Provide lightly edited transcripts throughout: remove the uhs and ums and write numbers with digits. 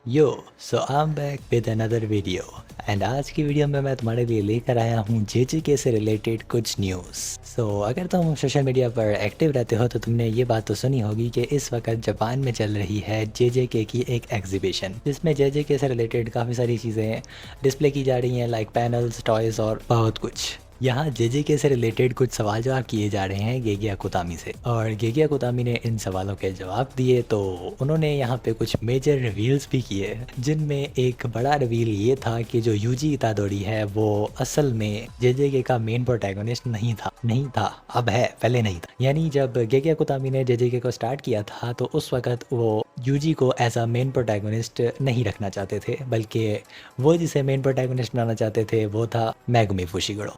Yo so I am back with another video and आज की video में मैं तुम्हारे लिए लेकर आया हूँ जेजेके से रिलेटेड कुछ न्यूज़। अगर तुम सोशल मीडिया पर एक्टिव रहते हो तो तुमने ये बात तो सुनी होगी कि इस वक्त जापान में चल रही है जेजेके की एक एग्जीबिशन, जिसमें जेजेके से रिलेटेड काफ़ी सारी चीज़ें डिस्प्ले की जा रही हैं, लाइक पैनल्स, टॉयज़ और बहुत कुछ। यहाँ जेजेके से रिलेटेड कुछ सवाल जवाब किए जा रहे हैं गेगिया कुतामी से, और गेगिया कुतामी ने इन सवालों के जवाब दिए। तो उन्होंने यहाँ पे कुछ मेजर रिवील्स भी किए, जिनमें एक बड़ा रिवील ये था कि जो यूजी इतादोरी है वो असल में जेजेके का मेन प्रोटैगनिस्ट नहीं था, अब है, पहले नहीं था। यानी जब गेगिया कुतामी ने जेजेके को स्टार्ट किया था तो उस वक्त वो यूजी को एज अ मेन प्रोटैगनिस्ट नहीं रखना चाहते थे, बल्कि वो जिसे मेन प्रोटैगनिस्ट बनाना चाहते थे वो था मेगुमी फुशिगुरो।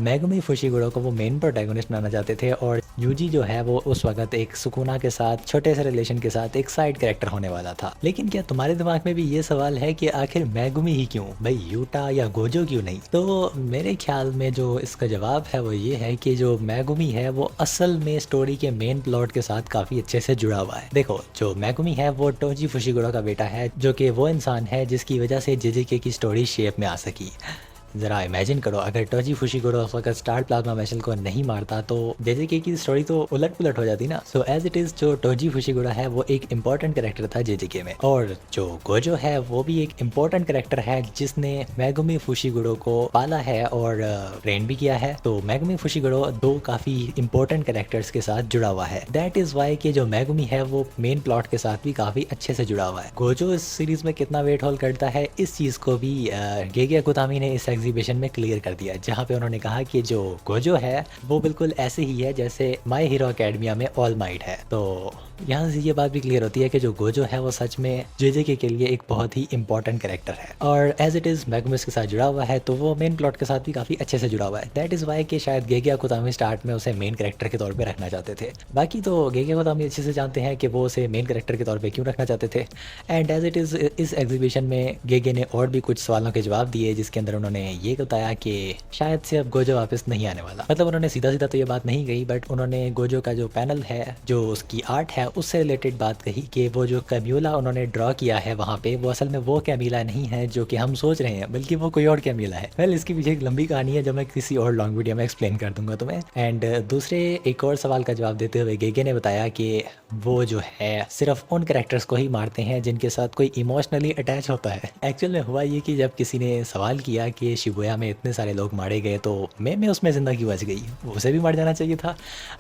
मेगुमी फुशिगुरो को वो मेन प्रोटैगनिस्ट बनाना चाहते थे, और यूजी जो है वो उस वक्त एक सुकुना के साथ, छोटे से रिलेशन के साथ एक साइड कैरेक्टर होने वाला था। लेकिन क्या तुम्हारे दिमाग में भी ये सवाल है कि आखिर मेगुमी ही क्यों, भाई यूटा या गोजो क्यों नहीं? तो मेरे ख्याल में जो इसका जवाब है वो ये है कि जो मेगुमी है वो असल में स्टोरी के मेन प्लॉट के साथ काफ़ी अच्छे से जुड़ा हुआ है। देखो, जो मेगुमी है वो टोजी फुशिगुरो का बेटा है, जो कि वो इंसान है जिसकी वजह से जेजेके की स्टोरी शेप में आ सकी। ज़रा इमेजिन करो, अगर टोजी फुशिगुरो उस वक्त स्टार प्लाज्मा वेसल को नहीं मारता तो जेजेके की स्टोरी तो उलट पुलट हो जाती ना। सो एज इट इज़ जो टोजी फुशिगुरो है वो एक इम्पॉर्टेंट कैरेक्टर था जेजेके में, और जो गोजो है वो भी एक इम्पॉर्टेंट कैरेक्टर है जिसने मेगुमी फुशिगुरो को पाला है और ट्रेन भी किया है। तो मेगुमी फुशिगुरो दो काफ़ी इंपॉर्टेंट कैरेक्टर्स के साथ जुड़ा हुआ है। दैट इज़ वाई कि जो मेगुमी है वो मेन प्लॉट के साथ भी काफ़ी अच्छे से जुड़ा हुआ है। गोजो इस सीरीज़ में कितना वेट होल्ड करता है, इस चीज़ को भी गेगिया कुतामी ने इस एग्जीबिशन में क्लियर कर दिया, जहाँ पे उन्होंने कहा कि जो गोजो है वो बिल्कुल ऐसे ही है जैसे माय हीरो एकेडमिया में ऑल माइट है। तो यहाँ से ये बात भी क्लियर होती है कि जो गोजो है वो सच में जेजेके के लिए एक बहुत ही इंपॉर्टेंट कैरेक्टर है, और एज इट इज़ मेगुमिस के साथ जुड़ा हुआ है तो वो मेन प्लॉट के साथ भी काफ़ी अच्छे से जुड़ा हुआ है। दैट इज़ वाई कि शायद गेगिया कुतामी स्टार्ट में उसे मेन कैरेक्टर के तौर पे रखना चाहते थे। बाकी तो गेगिया कुतामी अच्छे से जानते हैं कि वो उसे मेन कैरेक्टर के तौर पे क्यों रखना चाहते थे। एंड एज इट इज़ इस एग्जीबिशन में गेगे ने और भी कुछ सवालों के जवाब दिए, जिसके अंदर उन्होंने ये बताया कि शायद से अब गोजो वापस नहीं आने वाला। मतलब उन्होंने सीधा सीधा तो ये बात नहीं कही, बट उन्होंने गोजो का जो पैनल है, जो उसकी आर्ट है, उससे रिलेटेड बात कही कि वो जो कैम्यूला उन्होंने ड्रॉ किया है वहाँ पे, वो असल में वो कैमिला नहीं है जो कि हम सोच रहे हैं, बल्कि वो कोई और कैमिला है। वेल, इसके पीछे एक लंबी कहानी है जो मैं किसी और लॉन्ग वीडियो में एक्सप्लेन कर दूंगा तुम्हें। एंड दूसरे एक और सवाल का जवाब देते हुए गेगे ने बताया कि वो जो है सिर्फ उन कैरेक्टर्स को ही मारते हैं जिनके साथ कोई इमोशनली अटैच होता है। एक्चुअल में हुआ ये कि जब किसी ने सवाल किया कि शिबुया में इतने सारे लोग मारे गए तो मैं उसमें ज़िंदा क्यों बच गई, उसे भी मर जाना चाहिए था।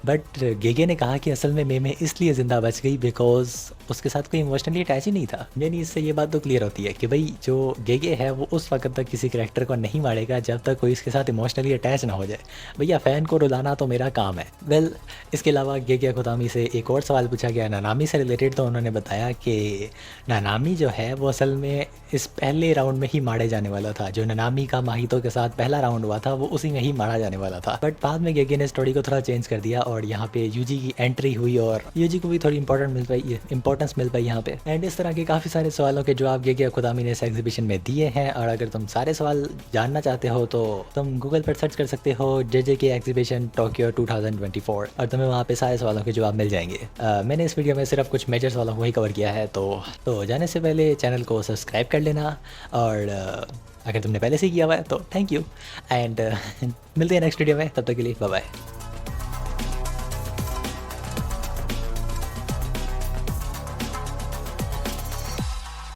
बट गेगे ने कहा कि असल में मैं इसलिए ज़िंदा बच गई बिकॉज उसके साथ कोई इमोशनली अटैच ही नहीं था। यानी इससे ये बात तो क्लियर होती है कि भाई जो गेगे है वो उस वक्त तक किसी कैरेक्टर को नहीं मारेगा जब तक कोई इसके साथ इमोशनली अटैच ना हो जाए। भैया, फ़ैन को रुलाना तो मेरा काम है। वेल, इसके अलावा गेगे कुतामी से एक और सवाल पूछा गया नानामी से रिलेटेड, तो उन्होंने बताया कि नानामी जो है वो असल में इस पहले राउंड में ही मारे जाने वाला था। जो नानामी का माहितो के साथ पहला राउंड हुआ था वो उसी में ही मारा जाने वाला था, बट बाद में गेगे ने स्टोरी को थोड़ा चेंज कर दिया और यहाँ पे यूजी की एंट्री हुई और यूजी को भी थोड़ी इंपॉर्टेंस मिल पाई यहाँ पे। एंड इस तरह के काफ़ी सारे सवालों के जवाब गेगे कुतामी ने इस एग्जीबिशन में दिए हैं, और अगर तुम सारे सवाल जानना चाहते हो तो तुम गूगल पर सर्च कर सकते हो जेजेके एग्जीबिशन टोक्यो 2024, और तुम्हें वहाँ पे सारे सवालों के जवाब मिल जाएंगे। मैंने इस वीडियो में सिर्फ कुछ मेजर सवालों को ही कवर किया है, तो जाने से पहले चैनल को सब्सक्राइब कर लेना, और अगर तुमने पहले से किया हुआ है तो थैंक यू। एंड मिलते हैं नेक्स्ट वीडियो में, तब तक के लिए बाय बाय।